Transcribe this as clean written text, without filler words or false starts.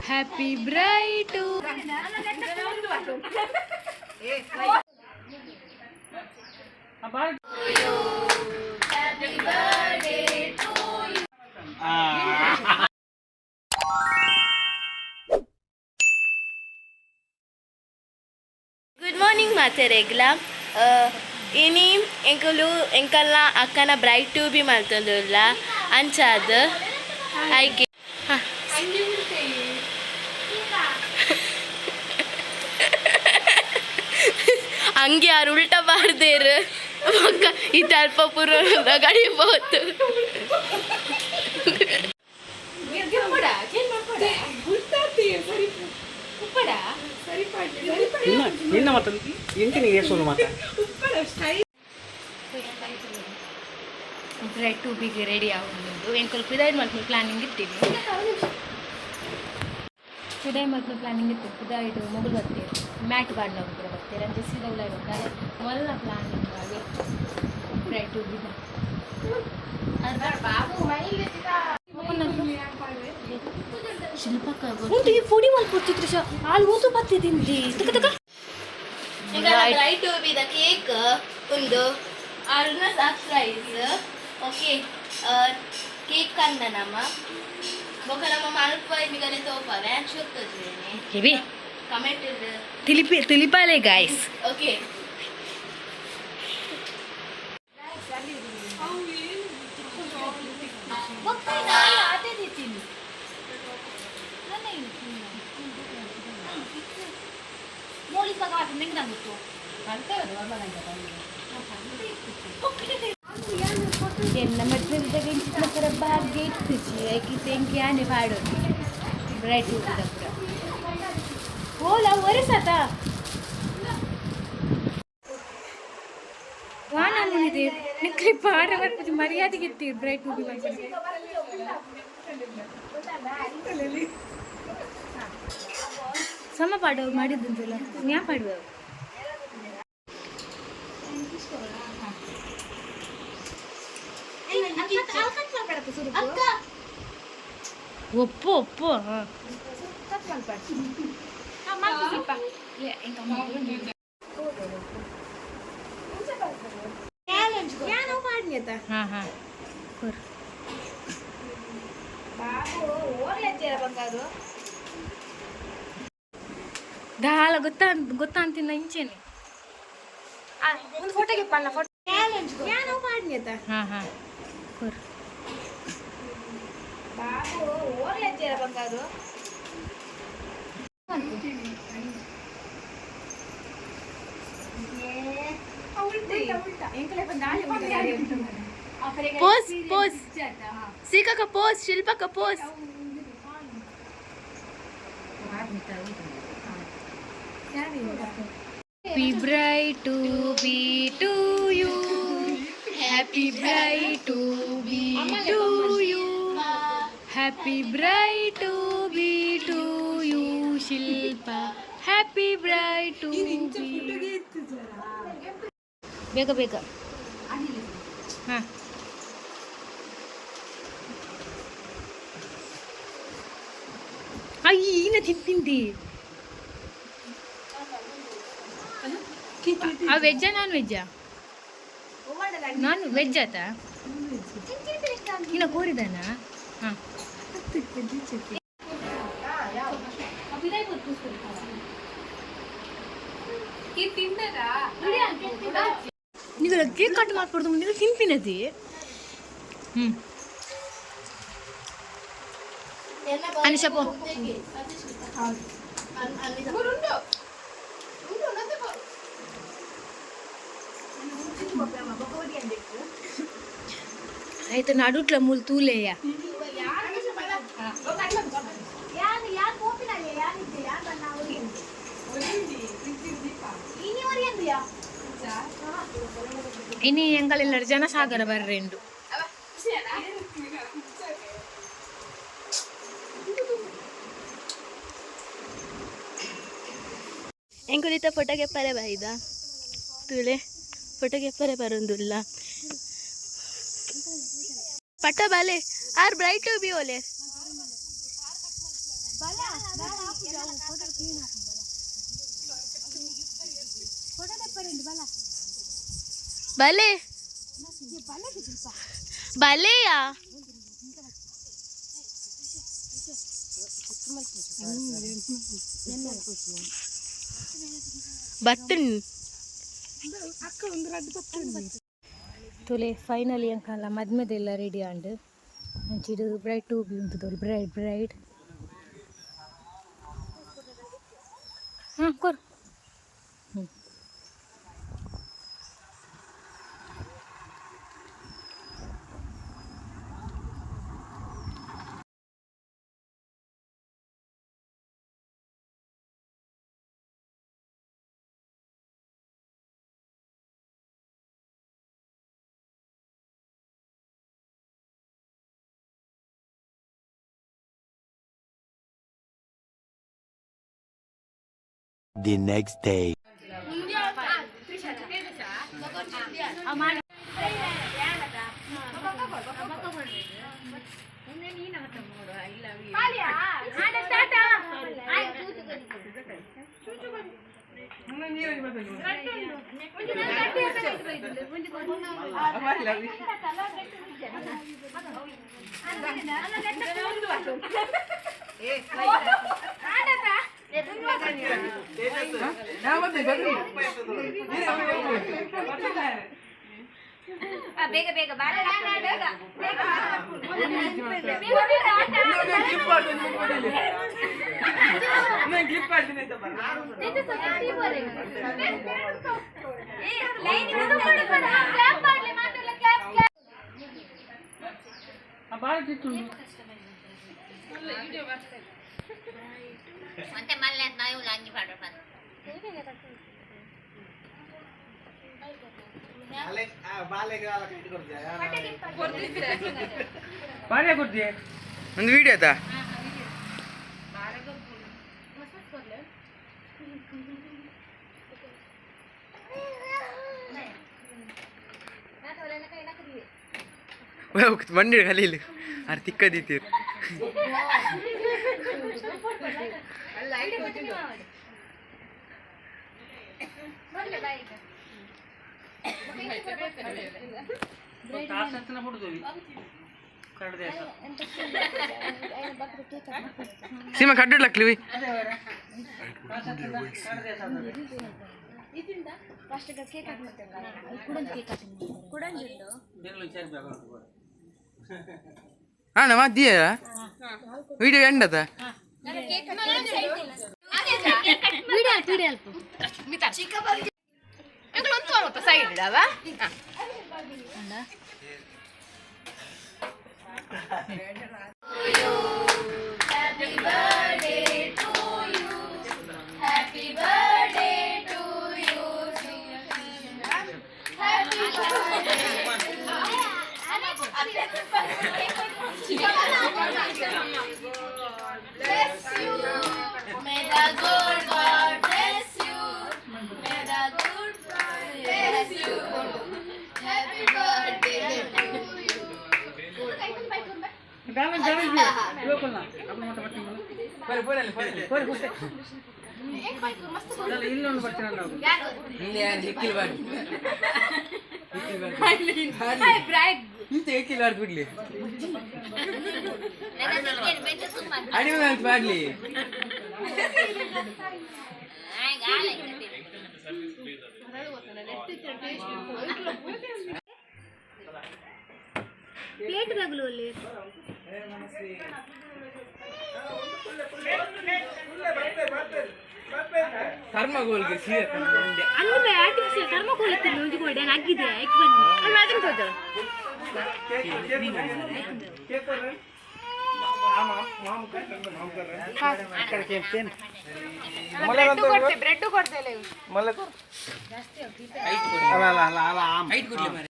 Happy bright to Good morning, Mate Regla. Ini engkalla akkana bright to be maltandulla anchad aike ಹಂಗೆ ಯಾರು ಉಲ್ಟಾ ಬಾರ್ದೇರು ಮಕ್ಕ ಈ ತಲ್ಪ ಪುರ ಗಡಿಬೋದು ಬ್ರೈಟ್ ಟು ಬಿಗೆ ರೆಡಿ ಆಗೋದು ಎಂಕಲ್ ಪಿದಾಯ್ ಮಾಡ್ತೀನಿ ಪ್ಲಾನಿಂಗ್ ಇರ್ತೀವಿ ಪಿದಾಯ್ ಮಾಡ್ತೀನಿ ಪ್ಲಾನಿಂಗ್ ಇರ್ತೀವಿ ಪಿದಾಯ್ಡು ಮೊಬೈಲ್ ಬರ್ತೀವಿ ಮ್ಯಾಟ್ ಬಾಡ್ನವ್ರು ಕೂಡ ಬರ್ತಾರೆ ಅಂದರೆ ಸೀದಾ ಬರ್ತಾರೆ ಮೊದಲ ಪ್ಲಾನಿಂಗ್ ಆಗಿ ಬ್ರೈಟ್ ಟು ಬಿದ ಶಿಲ್ಪಕ್ಕ ಪುಡಿ ಮಾಡ್ಕೊಡ್ತಿದ್ರು ಶ ಹಾಲು ಓದು ಬರ್ತಿದ್ದೀನಿ ಈಗ ಬ್ರೈಟ್ ಟು ಬಿದ ಕೇಕ್ ಒಂದು ಅರ್ನ ಸರ್ಪ್ರೈಸ್ ಓಕೆ ಕೇಕ್ ಕಂದ ನಮ್ಮ ಬೊಕ ನಮ್ಮ ಮಲ್ಪ ನಿಗನೆ ತೋಪಾರೆ ಶುತ್ತದ್ರೇನೆ ಹೆವಿ ಕಮೆಂಟ್ ತಿಳಿಪಾಲೆ ಗೈಸ್ ಓಕೆ ಆತೆ ದಿತೀನಿ ಮೋಳಿ ಪಗಾತ ನಿಂಗೆ ನಂಬಿತ್ತು ಎನ್ನ ಮಧ್ಯದಾಗ ಇಂಚಿನ ಪುರ ಬಾರ್ಗೆ ಇಟ್ಟಿಸಿ ಯಾಕಿತ್ತು ಹೆಂಗೆ ಆನೆ ಪಾಡೋದು ಬ್ರೈಟ್ ಊಟದ ಪುರ ಓಲಾ ಒರೆಸತ ವಾಣಿದೆ ನಿಕ್ಲಿ ಪಾಡ ಬರ್ಬೋದು ಮರ್ಯಾದೆಗೆ ಇರ್ತೀವಿ ಬ್ರೈಟ್ ಊಟಿ ಮಾಡ್ಕೊಂಡು ಸಮ ಪಾಡೋರು ಮಾಡಿದ್ದಂತಲ್ಲ ನ್ಯಾ ಪಾಡುವ ಒಪ್ಪು ಒಪ್ಪು ದಾಳ ಗೊತ್ತಾ ಅಂತಿನ ಇಂಚೇನೆ ಒಂದು ಫೋಟೋಗೆ ಪಲ್ಲ ಫೋಟೋ ಯಾನೋ ಮಾಡ್ನಿಯತ ಹಾ ಹಾ ಕೊರ್ ಬಾಬು ಹೋಗ್ಲತ್ತೀರ ಬಂಗಾರು पोस्ट पोस्ट सीखा का पोस्ट शिल्पा का post Happy bright to be to you. Happy bright to be to you. Happy bright to be to you, Shilpa. Happy bright to be. ಬೇಗ ಬೇಗ ಹಾಂ ಈನ ತಿಂತಿ ವೆಜ್ಜಾ ನಾನ್ ವೆಜ್ಜಾ ನಾನ್ ವೆಜ್ ಆತ ಇನ್ನ ಕೋರಿದಾನ ಹಾಂ ನೀವೆಲ್ಲ ಕೇಕ್ ಕಟ್ ಮಾಡ್ಕೊಡ್ದು ಮುಂದೆ ತಿನ್ಪಿನದಿ ಅನಿಶಪೋ అయితే నడుట్ల ములు తూలేయ ഇനി ഞങ്ങൾ എല്ലാവരും ജനസാഗര വരേണ്ടു ಎಂಕುಲಿತ ಫೋಟೋಗೆ ಪರೆ ಬಾಯಿದ ತುಳೆ ಫೋಟೋಗೆ ಪರೆ ಬರೊಂದುಲ್ಲ ಪಟ್ಟ ಬಾಲೆ आर ब्राइट टू बी ओले भले भले या बटन तुले फाइनली अंकल मद्मेदೆಲ್ಲ ರೆಡಿ ಆಂಡ್ ಅಂಚಿಡು ಬ್ರೈಟ್ ಟು ಬಿ ಉಂಟು ಬ್ರೈಟ್ ಕೊರ್ The next day. ಬೇಗ ಬೇಗ ಮತ್ತೆ ಮಲ್ಲೆ ನಾವು ಲಾಂಗಿ ಪಾಡ ಒಂದು ವಿಡಿಯೋ ಆಯ್ತಾ ಮಂಡಿ ಕಲೀಲಿ ಅರ್ ತಿಕ್ಕದಿತ್ತೀರಿ ಸೀಮಾ ಕಡ್ಡಡ್ಲಕ್ಲಿ ಅಣ್ಣ ಮದ್ಯ ವಿಡಿಯೋ ಎಂಡದ ಸೈಡ್ ಇಡವಾ Happy birthday to you. Happy birthday to you. Happy bless you. May the good God bless you. May the good God bless you. Happy birthday to you. ಇನ್ನೊಂದು ಬರ್ತೀನಿ ಬಿಡ್ಲಿ ಅಡಿಮೆ ಅಂತ ಮಾಡ್ಲಿ ಪ್ಲೇಟ್ ರಗಲು ಅಲ್ಲಿ ಥರ್ಮಗೋಲ್ಗೆ ಸೀರೆ ಅಂದ್ರೆ ಆರ್ಟಿಫಿಷಿಯಲ್ ಥರ್ಮಕೋಲ್ ಇತ್ತು ಉಂಜಿಕೊಂಡೆ ಹಾಕಿದೆ ಆಯ್ತು ಬನ್ನಿ ಅಲ್ಲಿ ಮಾತ್ರ ಹೋದ ಬ್ರೆಡ್ ಕೊಡ್ತೇಲೆ ಜಾಸ್ತಿ ಹೈಟ್ ಕೊಡ್ಲಿ